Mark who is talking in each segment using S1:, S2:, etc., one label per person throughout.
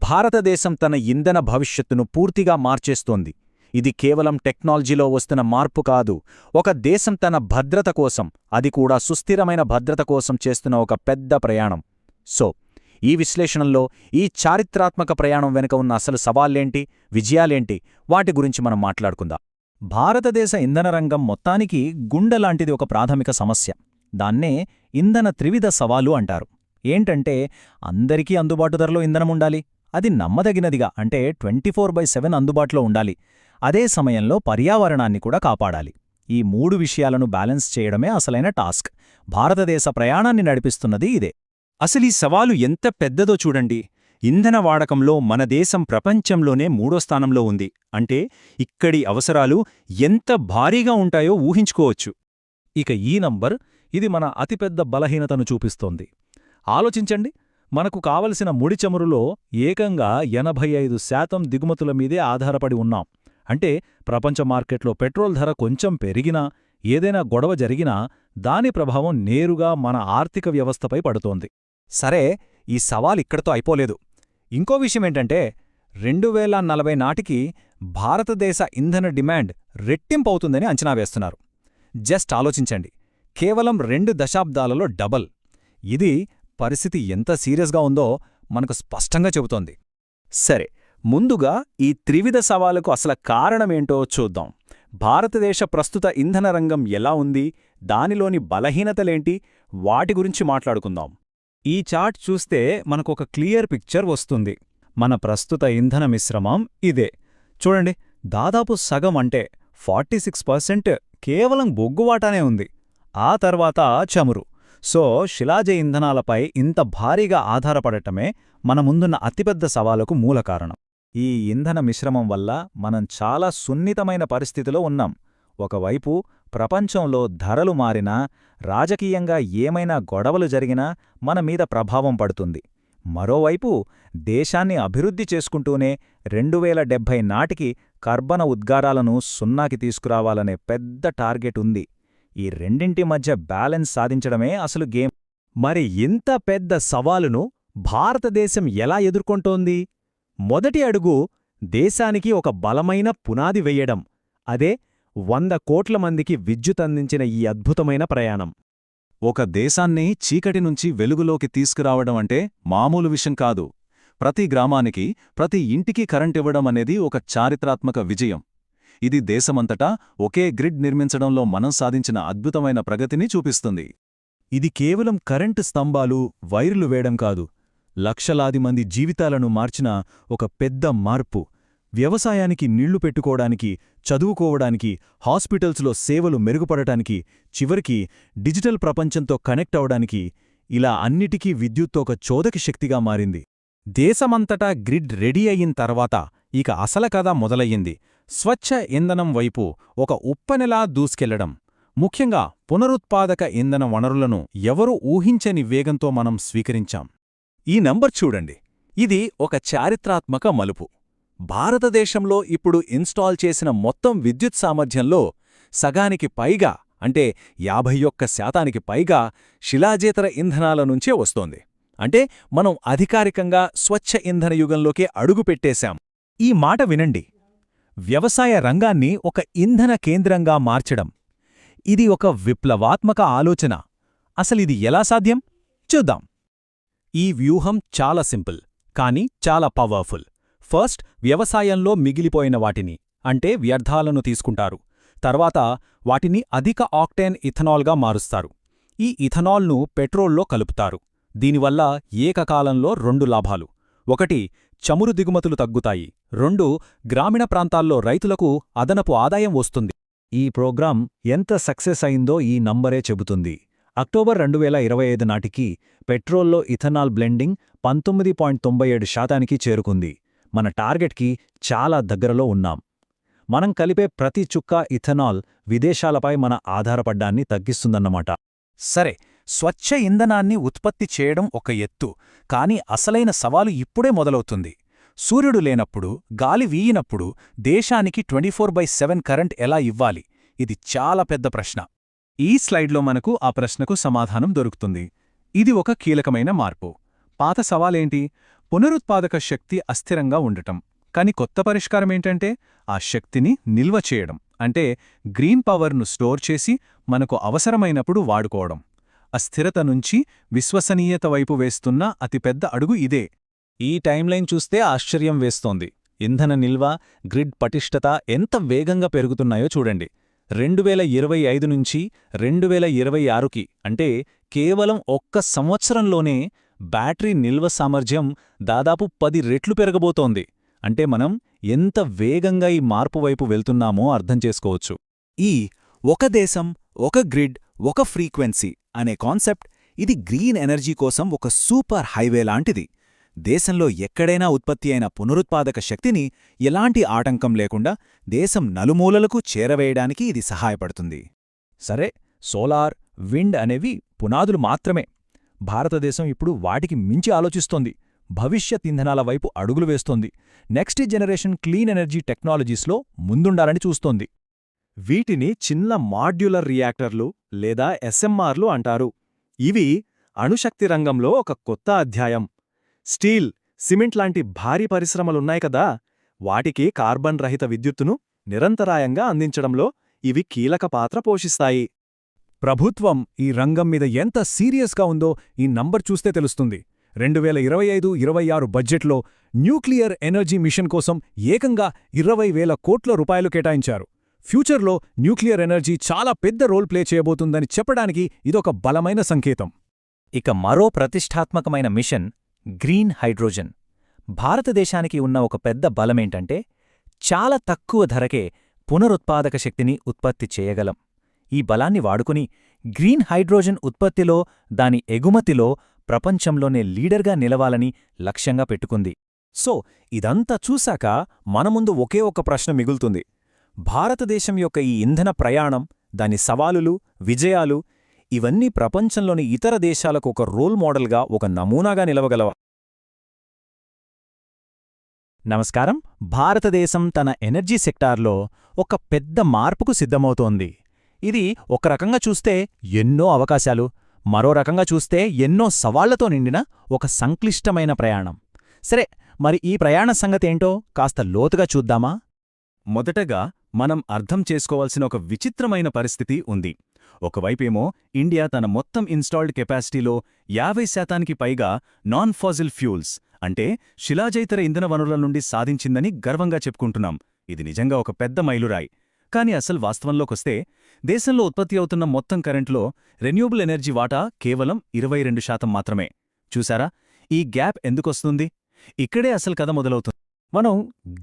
S1: భారతదేశం తన ఇంధన భవిష్యత్తును పూర్తిగా మార్చేస్తోంది. ఇది కేవలం టెక్నాలజీలో వస్తున్న మార్పు కాదు, ఒక దేశం తన భద్రత కోసం, అది కూడా సుస్థిరమైన భద్రత కోసం చేస్తున్న ఒక పెద్ద ప్రయాణం. సో ఈ విశ్లేషణలో ఈ చారిత్రాత్మక ప్రయాణం వెనుక ఉన్న అసలు సవాళ్లేంటి, విజయాలేంటి, వాటి గురించి మనం మాట్లాడుకుందాం. భారతదేశ ఇంధన రంగం మొత్తానికి గుండెలాంటిది ఒక ప్రాథమిక సమస్య. దాన్నే ఇంధన త్రివిధ సవాలు అంటారు. ఏంటంటే అందరికీ అందుబాటు ధరలో ఇంధనముండాలి, అది నమ్మదగినదిగా అంటే 24/7 అందుబాటులో ఉండాలి, అదే సమయంలో పర్యావరణాన్ని కూడా కాపాడాలి. ఈ మూడు విషయాలను బ్యాలెన్స్ చేయడమే అసలైన టాస్క్. భారతదేశ ప్రయాణాన్ని నడిపిస్తున్నది ఇదే.
S2: అసలీ సవాలు ఎంత పెద్దదో చూడండి. ఇంధన వాడకంలో మన దేశం ప్రపంచంలోనే 3వ స్థానంలో ఉంది. అంటే ఇక్కడి అవసరాలు ఎంత భారీగా ఉంటాయో ఊహించుకోవచ్చు.
S3: ఇక ఈ నంబర్, ఇది మన అతిపెద్ద బలహీనతను చూపిస్తోంది. ఆలోచించండి, మనకు కావలసిన ముడి చమురులో ఏకంగా 85% దిగుమతుల మీదే ఆధారపడి ఉన్నాం. అంటే ప్రపంచ మార్కెట్లో పెట్రోల్ ధర కొంచెం పెరిగినా, ఏదైనా గొడవ జరిగినా దాని ప్రభావం నేరుగా మన ఆర్థిక వ్యవస్థపై పడుతోంది.
S1: సరే, ఈ సవాలిక్కడితో అయిపోలేదు. ఇంకో విషయమేంటంటే 2040 నాటికి భారతదేశ ఇంధన డిమాండ్ రెట్టింపవుతుందని అంచనా వేస్తున్నారు. జస్ట్ ఆలోచించండి, కేవలం 2 దశాబ్దాలలో డబల్. ఇది పరిస్థితి ఎంత సీరియస్గా ఉందో మనకు స్పష్టంగా చెబుతోంది.
S2: సరే, ముందుగా ఈ త్రివిధ సవాలుకు అసలు కారణమేంటో చూద్దాం. భారతదేశ ప్రస్తుత ఇంధన రంగం ఎలా ఉంది, దానిలోని బలహీనతలేంటి, వాటి గురించి మాట్లాడుకుందాం.
S3: ఈ చార్ట్ చూస్తే మనకొక క్లియర్ పిక్చర్ వస్తుంది. మన ప్రస్తుత ఇంధన మిశ్రమం ఇదే. చూడండి, దాదాపు సగం అంటే 46% కేవలం బొగ్గువాటానే ఉంది. ఆ తర్వాత చమురు. సో శిలాజ ఇంధనాలపై ఇంత భారీగా ఆధారపడటమే మన ముందున్న అతిపెద్ద సవాలుకు మూల కారణం. ఈ ఇంధన మిశ్రమం వల్ల మనం చాలా సున్నితమైన పరిస్థితిలో ఉన్నాం. ఒకవైపు ప్రపంచంలో ధరలు మారినా, రాజకీయంగా ఏమైనా గొడవలు జరిగినా మన మీద ప్రభావం పడుతుంది. మరోవైపు దేశాన్ని అభివృద్ధి చేసుకుంటూనే 2070 నాటికి కర్బన ఉద్గారాలను 0కి తీసుకురావాలనే పెద్ద టార్గెట్ ఉంది. ఈ రెండింటి మధ్య బ్యాలెన్స్ సాధించడమే అసలు గేమ్.
S1: మరి ఇంత పెద్ద సవాలును భారతదేశం ఎలా ఎదుర్కొంటోంది? మొదటి అడుగు దేశానికి ఒక బలమైన పునాది వెయ్యడం. అదే 100 కోట్ల మందికి విద్యుతందించిన ఈ అద్భుతమైన ప్రయాణం.
S4: ఒక దేశాన్ని చీకటి నుంచి వెలుగులోకి తీసుకురావడం అంటే మామూలు విషయం కాదు. ప్రతి గ్రామానికి, ప్రతి ఇంటికి కరెంటివ్వడం అనేది ఒక చారిత్రాత్మక విజయం. ఇది దేశమంతటా ఒకే గ్రిడ్ నిర్మించడంలో మనం సాధించిన అద్భుతమైన ప్రగతిని చూపిస్తుంది.
S3: ఇది కేవలం కరెంటు స్తంభాలు, వైర్లు వేయడం కాదు, లక్షలాది మంది జీవితాలను మార్చిన ఒక పెద్ద మార్పు. వ్యవసాయానికి నీళ్లు పెట్టుకోవడానికి, చదువుకోవడానికి, హాస్పిటల్స్లో సేవలు మెరుగుపడటానికి, చివరికి డిజిటల్ ప్రపంచంతో కనెక్ట్ అవడానికి, ఇలా అన్నిటికీ విద్యుత్తు ఒక చోదక శక్తిగా మారింది.
S1: దేశమంతటా గ్రిడ్ రెడీ అయిన తర్వాత ఇక అసల కథ మొదలయ్యింది. స్వచ్ఛ ఇంధనం వైపు ఒక ఉప్పెనలా దూసుకెళ్లడం. ముఖ్యంగా పునరుత్పాదక ఇంధన వనరులను ఎవరూ ఊహించని వేగంతో మనం స్వీకరించాం. ఈ నంబర్ చూడండి, ఇది ఒక చారిత్రాత్మక మలుపు. భారతదేశంలో ఇప్పుడు ఇన్స్టాల్ చేసిన మొత్తం విద్యుత్ సామర్థ్యంలో సగానికి పైగా, అంటే 51% పైగా శిలాజేతర ఇంధనాల నుంచే వస్తోంది. అంటే మనం అధికారికంగా స్వచ్ఛ ఇంధన యుగంలోకే అడుగుపెట్టేశాం. ఈ మాట వినండి, వ్యవసాయ రంగాన్ని ఒక ఇంధన కేంద్రంగా మార్చడం. ఇది ఒక విప్లవాత్మక ఆలోచన. అసలిది ఎలా సాధ్యం? చూద్దాం. ఈ వ్యూహం చాలా సింపుల్, కానీ చాలా పవర్ఫుల్. ఫస్ట్, వ్యవసాయంలో మిగిలిపోయిన వాటిని, అంటే వ్యర్థాలను తీసుకుంటారు. తర్వాత వాటిని అధిక ఆక్టేన్ ఇథనాల్గా మారుస్తారు. ఈ ఇథనాల్ను పెట్రోల్లో కలుపుతారు. దీనివల్ల ఏకకాలంలో 2 లాభాలు. 1, చమురు దిగుమతులు తగ్గుతాయి. 2, గ్రామీణ ప్రాంతాల్లో రైతులకు అదనపు ఆదాయం వస్తుంది.
S3: ఈ ప్రోగ్రాం ఎంత సక్సెస్ అయిందో ఈ నంబరే చెబుతుంది. అక్టోబర్ 2025 నాటికి పెట్రోల్లో ఇథనాల్ బ్లెండింగ్ 19.97% చేరుకుంది. మన టార్గెట్కి చాలా దగ్గరలో ఉన్నాం. మనం కలిపే ప్రతి చుక్క ఇథనాల్ విదేశాలపై మన ఆధారపడ్డాన్ని తగ్గిస్తుందన్నమాట.
S1: సరే, స్వచ్ఛ ఇంధనాన్ని ఉత్పత్తి చేయడం ఒక ఎత్తు, కానీ అసలైన సవాలు ఇప్పుడే మొదలవుతుంది. సూర్యుడు లేనప్పుడు, గాలి వీయినప్పుడు దేశానికి 24/7 కరెంట్ ఎలా ఇవ్వాలి? ఇది చాలా పెద్ద ప్రశ్న. ఈ స్లైడ్లో మనకు ఆ ప్రశ్నకు సమాధానం దొరుకుతుంది. ఇది ఒక కీలకమైన మార్పు. పాత సవాలేంటి?
S4: పునరుత్పాదక శక్తి అస్థిరంగా ఉండటం. కాని కొత్త పరిష్కారమేంటంటే ఆ శక్తిని నిల్వ చేయడం, అంటే గ్రీన్ పవర్ను స్టోర్ చేసి మనకు అవసరమైనప్పుడు వాడుకోవడం. అస్థిరత నుంచి విశ్వసనీయత వైపు వేస్తున్న అతిపెద్ద అడుగు ఇదే.
S2: ఈ టైంలైన్ చూస్తే ఆశ్చర్యం వేస్తోంది. ఇంధన నిల్వ, గ్రిడ్ పటిష్టత ఎంత వేగంగా పెరుగుతున్నాయో చూడండి. 2025 నుంచి 2026కి అంటే కేవలం ఒక్క సంవత్సరంలోనే బ్యాటరీ నిల్వ సామర్థ్యం దాదాపు 10 రెట్లు పెరగబోతోంది. అంటే మనం ఎంత వేగంగా ఈ మార్పు వైపు వెళ్తున్నామో అర్థం చేసుకోవచ్చు. ఈ ఒక దేశం, ఒక గ్రిడ్, ఒక ఫ్రీక్వెన్సీ అనే కాన్సెప్ట్ ఇది గ్రీన్ ఎనర్జీ కోసం ఒక సూపర్ హైవే లాంటిది. దేశంలో ఎక్కడైనా ఉత్పత్తి అయిన పునరుత్పాదక శక్తిని ఎలాంటి ఆటంకం లేకుండా దేశం నలుమూలలకు చేరవేయడానికి ఇది సహాయపడుతుంది. సరే, సోలార్, విండ్ అనేవి పునాదులు మాత్రమే. భారతదేశం ఇప్పుడు వాటికి మించి ఆలోచిస్తోంది. భవిష్యత్ ఇంధనాల వైపు అడుగులు వేస్తోంది. నెక్స్ట్ జనరేషన్ క్లీన్ ఎనర్జీ టెక్నాలజీస్లో ముందుండాలని చూస్తోంది. వీటిని చిన్న మాడ్యులర్ రియాక్టర్లు లేదా ఎస్ఎంఆర్లు అంటారు. ఇవి అణుశక్తి రంగంలో ఒక కొత్త అధ్యాయం. స్టీల్, సిమెంట్ లాంటి భారీ పరిశ్రమలున్నాయి కదా, వాటికి కార్బన్ రహిత విద్యుత్తును నిరంతరాయంగా అందించడంలో ఇవి కీలక పాత్ర పోషిస్తాయి.
S3: ప్రభుత్వం ఈ రంగం మీద ఎంత సీరియస్గా ఉందో ఈ నంబర్ చూస్తే తెలుస్తుంది. 2025-26 బడ్జెట్లో న్యూక్లియర్ ఎనర్జీ మిషన్ కోసం ఏకంగా 20,000 కోట్ల రూపాయలు కేటాయించారు. ఫ్యూచర్లో న్యూక్లియర్ ఎనర్జీ చాలా పెద్ద రోల్ ప్లే చేయబోతుందని చెప్పడానికి ఇదొక బలమైన సంకేతం.
S2: ఇక మరో ప్రతిష్టాత్మకమైన మిషన్ గ్రీన్ హైడ్రోజన్. భారతదేశానికి ఉన్న ఒక పెద్ద బలమేంటంటే చాలా తక్కువ ధరకే పునరుత్పాదక శక్తిని ఉత్పత్తి చేయగలం. ఈ బలాన్ని వాడుకుని గ్రీన్ హైడ్రోజన్ ఉత్పత్తిలో, దాని ఎగుమతిలో ప్రపంచంలోనే లీడర్గా నిలవాలని లక్ష్యంగా పెట్టుకుంది. సో ఇదంతా చూశాక మన ముందు ఒకే ఒక ప్రశ్న మిగులుతుంది. భారతదేశం యొక్క ఈ ఇంధన ప్రయాణం, దాని సవాలులు, విజయాలు ఇవన్నీ ప్రపంచంలోని ఇతర దేశాలకు ఒక రోల్ మోడల్గా, ఒక నమూనాగా నిలవగలవా? నమస్కారం. భారతదేశం తన ఎనర్జీ సెక్టార్లో ఒక పెద్ద మార్పుకు సిద్ధమవుతోంది. ఇది ఒక రకంగా చూస్తే ఎన్నో అవకాశాలు, మరో రకంగా చూస్తే ఎన్నో సవాళ్లతో నిండిన ఒక సంక్లిష్టమైన ప్రయాణం. సరే, మరి ఈ ప్రయాణ సంగతేంటో కాస్త లోతుగా చూద్దామా?
S4: మొదటగా మనం అర్థం చేసుకోవాల్సిన ఒక విచిత్రమైన పరిస్థితి ఉంది. ఒకవైపేమో ఇండియా తన మొత్తం ఇన్స్టాల్డ్ కెపాసిటీలో 50% పైగా నాన్ ఫాజిల్ ఫ్యూల్స్ అంటే శిలాజైతర ఇంధన వనరుల నుండి సాధించిందని గర్వంగా చెప్పుకుంటున్నాం. ఇది నిజంగా ఒక పెద్ద మైలురాయి. కాని అసలు వాస్తవంలోకొస్తే దేశంలో ఉత్పత్తి అవుతున్న మొత్తం కరెంట్లో రెన్యూబుల్ ఎనర్జీ వాటా కేవలం 22% మాత్రమే. చూసారా, ఈ గ్యాప్ ఎందుకొస్తుంది? ఇక్కడే అసలు కథ మొదలవుతుంది.
S1: మనం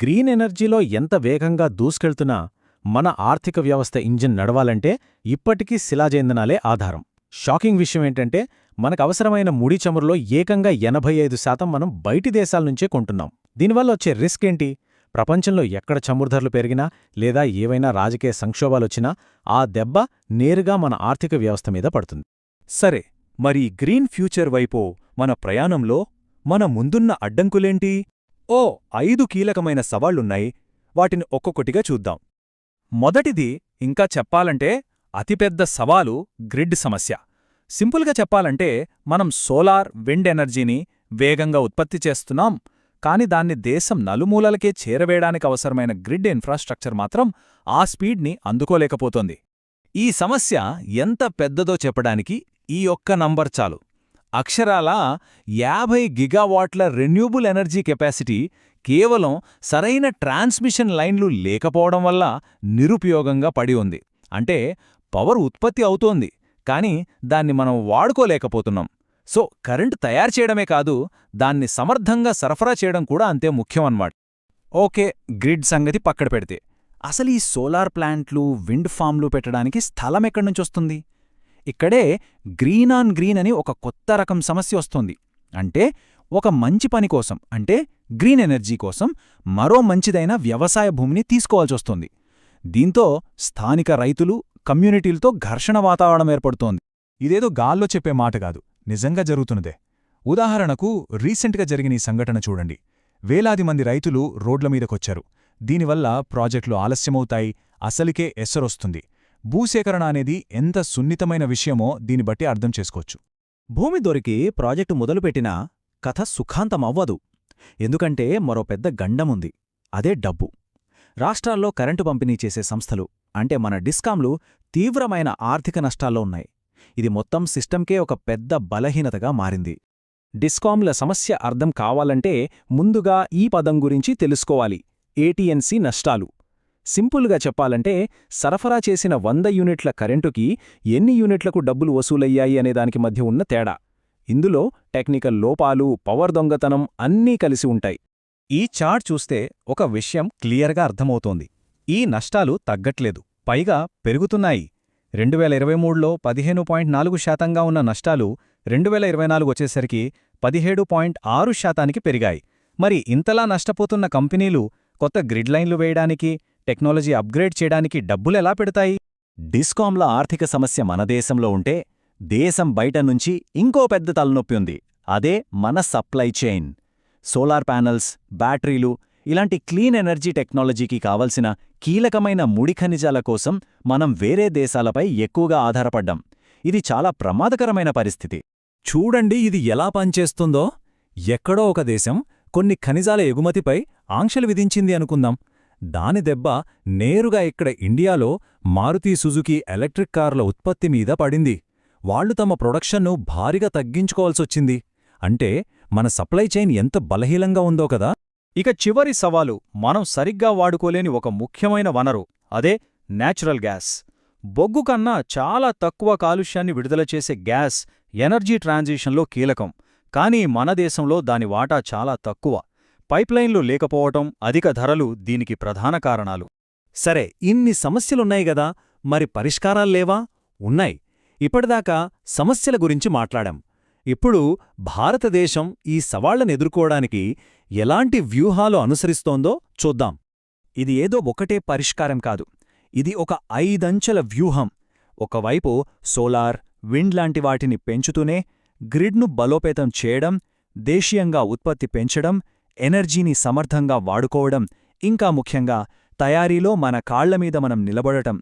S1: గ్రీన్ ఎనర్జీలో ఎంత వేగంగా దూసుకెళ్తున్నా మన ఆర్థిక వ్యవస్థ ఇంజిన్ నడవాలంటే ఇప్పటికీ శిలాజ ఇంధనాలే ఆధారం. షాకింగ్ విషయమేంటంటే మనకవసరమైన ముడి చమురులో ఏకంగా 85% మనం బయటి దేశాల నుంచే కొంటున్నాం. దీనివల్ల వచ్చే రిస్క్ ఏంటి? ప్రపంచంలో ఎక్కడ చమురు ధరలు పెరిగినా లేదా ఏవైనా రాజకీయ సంక్షోభాలొచ్చినా ఆ దెబ్బ నేరుగా మన ఆర్థిక వ్యవస్థ మీద పడుతుంది.
S2: సరే, మరి గ్రీన్ ఫ్యూచర్ వైపు మన ప్రయాణంలో మన ముందున్న అడ్డంకులేంటి? 5 కీలకమైన సవాళ్లున్నాయి. వాటిని ఒక్కొక్కటిగా చూద్దాం. మొదటిది, ఇంకా చెప్పాలంటే అతిపెద్ద సవాలు గ్రిడ్ సమస్య. సింపుల్గా చెప్పాలంటే మనం సోలార్, విండ్ ఎనర్జీని వేగంగా ఉత్పత్తి చేస్తున్నాం, కాని దాన్ని దేశం నలుమూలలకే చేరవేయడానికి అవసరమైన గ్రిడ్ ఇన్ఫ్రాస్ట్రక్చర్ మాత్రం ఆ స్పీడ్ని అందుకోలేకపోతోంది. ఈ సమస్య ఎంత పెద్దదో చెప్పడానికి ఈ ఒక్క నంబర్ చాలు. అక్షరాలా 50 గిగావాట్ల రెన్యూబుల్ ఎనర్జీ కెపాసిటీ కేవలం సరైన ట్రాన్స్మిషన్ లైన్లు లేకపోవడం వల్ల నిరుపయోగంగా పడి ఉంది. అంటే పవర్ ఉత్పత్తి అవుతోంది, కాని దాన్ని మనం వాడుకోలేకపోతున్నాం. సో కరెంటు తయారు చేయడమే కాదు, దాన్ని సమర్థంగా సరఫరా చేయడం కూడా అంతే ముఖ్యమన్నమాట. ఓకే, గ్రిడ్ సంగతి పక్కన పెడితే అసలు ఈ సోలార్ ప్లాంట్లు, విండ్ ఫామ్లు పెట్టడానికి స్థలం ఎక్కడ్నుంచొస్తుంది? ఇక్కడే గ్రీన్ ఆన్ గ్రీన్ అని ఒక కొత్త రకం సమస్య వస్తోంది. అంటే ఒక మంచి పని కోసం, అంటే గ్రీన్ ఎనర్జీ కోసం మరో మంచిదైన వ్యవసాయ భూమిని తీసుకోవాల్సొస్తోంది. దీంతో స్థానిక రైతులు, కమ్యూనిటీలతో ఘర్షణ వాతావరణం ఏర్పడుతోంది.
S3: ఇదేదో గాల్లో చెప్పే మాట కాదు, నిజంగా జరుగుతున్నదే. ఉదాహరణకు రీసెంట్గా జరిగిన ఈ సంఘటన చూడండి. వేలాది మంది రైతులు రోడ్ల మీదకొచ్చారు. దీనివల్ల ప్రాజెక్టులు ఆలస్యమవుతాయి, అసలుకే ఎసరొస్తుంది. భూసేకరణ అనేది ఎంత సున్నితమైన విషయమో దీన్ని బట్టి అర్థం చేసుకోవచ్చు.
S2: భూమి దొరికి ప్రాజెక్టు మొదలుపెట్టినా కథ సుఖాంతమవ్వదు.
S3: ఎందుకంటే మరో పెద్ద గండముంది. అదే డబ్బు. రాష్ట్రాల్లో కరెంటు పంపిణీ చేసే సంస్థలు అంటే మన డిస్కాంలు తీవ్రమైన ఆర్థిక నష్టాల్లో ఉన్నాయి. ఇది మొత్తం సిస్టంకే ఒక పెద్ద బలహీనతగా మారింది.
S2: డిస్కాంల సమస్య అర్థం కావాలంటే ముందుగా ఈ పదం గురించి తెలుసుకోవాలి. ఏటీఎన్సీ నష్టాలు. సింపుల్గా చెప్పాలంటే సరఫరా చేసిన 100 యూనిట్ల కరెంటుకి ఎన్ని యూనిట్లకు డబ్బులు వసూలయ్యాయి అనేదానికి మధ్య ఉన్న తేడా. ఇందులో టెక్నికల్ లోపాలు, పవర్ దొంగతనం అన్నీ కలిసి ఉంటాయి.
S3: ఈ చార్ట్ చూస్తే ఒక విషయం క్లియర్గా అర్థమవుతోంది. ఈ నష్టాలు తగ్గట్లేదు, పైగా పెరుగుతున్నాయి. 2023లో 15.4% ఉన్న నష్టాలు 2024 వచ్చేసరికి 17.6%కి పెరిగాయి. మరి ఇంతలా నష్టపోతున్న కంపెనీలు కొత్త గ్రిడ్ లైన్లు వేయడానికి, టెక్నాలజీ అప్గ్రేడ్ చేయడానికి డబ్బులెలా పెడతాయి?
S2: డిస్కాంల ఆర్థిక సమస్య మన దేశంలో ఉంటే, దేశం బయట నుంచి ఇంకో పెద్ద తలనొప్పి ఉంది. అదే మన సప్లై చైన్. సోలార్ ప్యానెల్స్, బ్యాటరీలు ఇలాంటి క్లీన్ ఎనర్జీ టెక్నాలజీకి కావలసిన కీలకమైన ముడి ఖనిజాల కోసం మనం వేరే దేశాలపై ఎక్కువగా ఆధారపడ్డాం. ఇది చాలా ప్రమాదకరమైన పరిస్థితి.
S3: చూడండి ఇది ఎలా పనిచేస్తుందో. ఎక్కడో ఒక దేశం కొన్ని ఖనిజాల ఎగుమతిపై ఆంక్షలు విధించింది అనుకుందాం. దాని దెబ్బ నేరుగా ఇక్కడ ఇండియాలో మారుతీ సుజుకీ ఎలక్ట్రిక్ కార్ల ఉత్పత్తి మీద పడింది. వాళ్లు తమ ప్రొడక్షన్ను భారీగా తగ్గించుకోవాల్సొచ్చింది. అంటే మన సప్లై చైన్ ఎంత బలహీనంగా ఉందో కదా. ఇక చివరి సవాలు మనం సరిగ్గా వాడుకోలేని ఒక ముఖ్యమైన వనరు, అదే నేచురల్ గ్యాస్. బొగ్గు కన్నా చాలా తక్కువ కాలుష్యాన్ని విడుదల చేసే గ్యాస్ ఎనర్జీ ట్రాన్సిషన్లో కీలకం. కానీ మన దేశంలో దాని వాటా చాలా తక్కువ. పైప్లైన్లు లేకపోవటం, అధిక ధరలు దీనికి ప్రధాన కారణాలు. సరే, ఇన్ని సమస్యలున్నాయి గదా, మరి పరిష్కారాల్లేవా? ఉన్నాయి. ఇప్పటిదాకా సమస్యల గురించి మాట్లాడాం. ఇప్పుడు భారతదేశం ఈ సవాళ్లనెదుర్కోవడానికి ఎలాంటి వ్యూహాలు అనుసరిస్తోందో చూద్దాం. ఇది ఏదో ఒకటే పరిష్కారం కాదు. ఇది ఒక 5 అంచెల వ్యూహం. ఒకవైపు సోలార్, విండ్ లాంటి వాటిని పెంచుతూనే గ్రిడ్ను బలోపేతం చేయడం, దేశీయంగా ఉత్పత్తి పెంచడం, ఎనర్జీని సమర్థంగా వాడుకోవడం, ఇంకా ముఖ్యంగా తయారీలో మన కాళ్లమీద మనం నిలబడటం.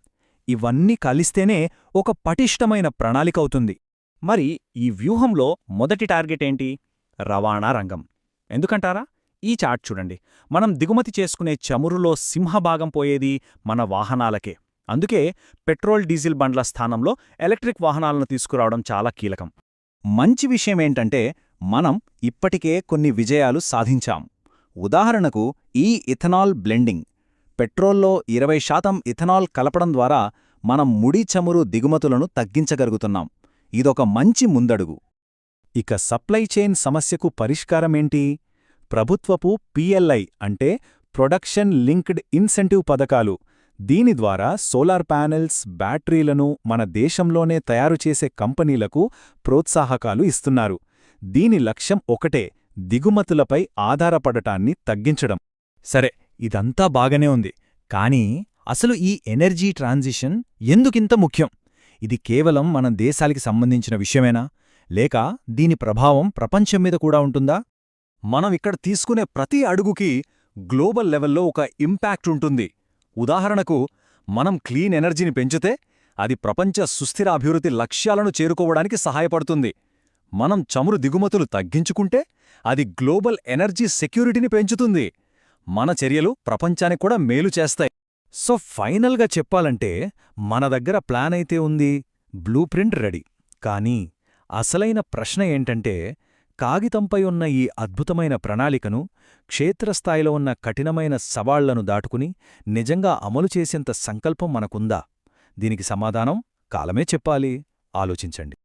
S3: ఇవన్నీ కలిస్తేనే ఒక పటిష్టమైన ప్రణాళికవుతుంది. మరి ఈ వ్యూహంలో మొదటి టార్గెట్ ఏంటి? రవాణా రంగం. ఎందుకంటారా? ఈ చార్ట్ చూడండి. మనం దిగుమతి చేసుకునే చమురులో సింహభాగం పోయేది మన వాహనాలకే. అందుకే పెట్రోల్, డీజిల్ బండ్ల స్థానంలో ఎలక్ట్రిక్ వాహనాలను తీసుకురావడం చాలా కీలకం.
S2: మంచి విషయమేంటంటే మనం ఇప్పటికే కొన్ని విజయాలు సాధించాం. ఉదాహరణకు ఈ ఇథనాల్ బ్లెండింగ్. పెట్రోల్లో 20% ఇథనాల్ కలపడం ద్వారా మనం ముడి చమురు దిగుమతులను తగ్గించగలుగుతున్నాం. ఇదొక మంచి ముందడుగు.
S3: ఇక సప్లై చైన్ సమస్యకు పరిష్కారమేంటి? ప్రభుత్వపు పిఎల్ఐ అంటే ప్రొడక్షన్ లింక్డ్ ఇన్సెంటివ్ పథకాలు. దీని ద్వారా సోలార్ ప్యానెల్స్, బ్యాటరీలను మన దేశంలోనే తయారుచేసే కంపెనీలకు ప్రోత్సాహకాలు ఇస్తున్నారు. దీని లక్ష్యం ఒకటే, దిగుమతులపై ఆధారపడటాన్ని తగ్గించడం. సరే, ఇదంతా బాగానే ఉంది. కానీ అసలు ఈ ఎనర్జీ ట్రాన్సిషన్ ఎందుకింత ముఖ్యం? ఇది కేవలం మన దేశానికి సంబంధించిన విషయమేనా? లేక దీని ప్రభావం ప్రపంచం మీద కూడా ఉంటుందా?
S2: మనం ఇక్కడ తీసుకునే ప్రతి అడుగుకి గ్లోబల్ లెవెల్లో ఒక ఇంపాక్ట్ ఉంటుంది. ఉదాహరణకు, మనం క్లీన్ ఎనర్జీని పెంచితే అది ప్రపంచ సుస్థిర అభివృద్ధి లక్ష్యాలను చేరుకోవడానికి సహాయపడుతుంది. మనం చమురు దిగుమతులు తగ్గించుకుంటే అది గ్లోబల్ ఎనర్జీ సెక్యూరిటీని పెంచుతుంది. మన చర్యలు ప్రపంచానికి కూడా మేలు చేస్తాయి.
S3: సో ఫైనల్గా చెప్పాలంటే మన దగ్గర ప్లాన్ అయితే ఉంది, బ్లూ ప్రింట్ రెడీ. కానీ అసలైన ప్రశ్న ఏంటంటే, కాగితంపై ఉన్న ఈ అద్భుతమైన ప్రణాళికను క్షేత్రస్థాయిలో ఉన్న కఠినమైన సవాళ్లను దాటుకుని నిజంగా అమలు చేసేంత సంకల్పం మనకుందా? దీనికి సమాధానం కాలమే చెప్పాలి. ఆలోచించండి.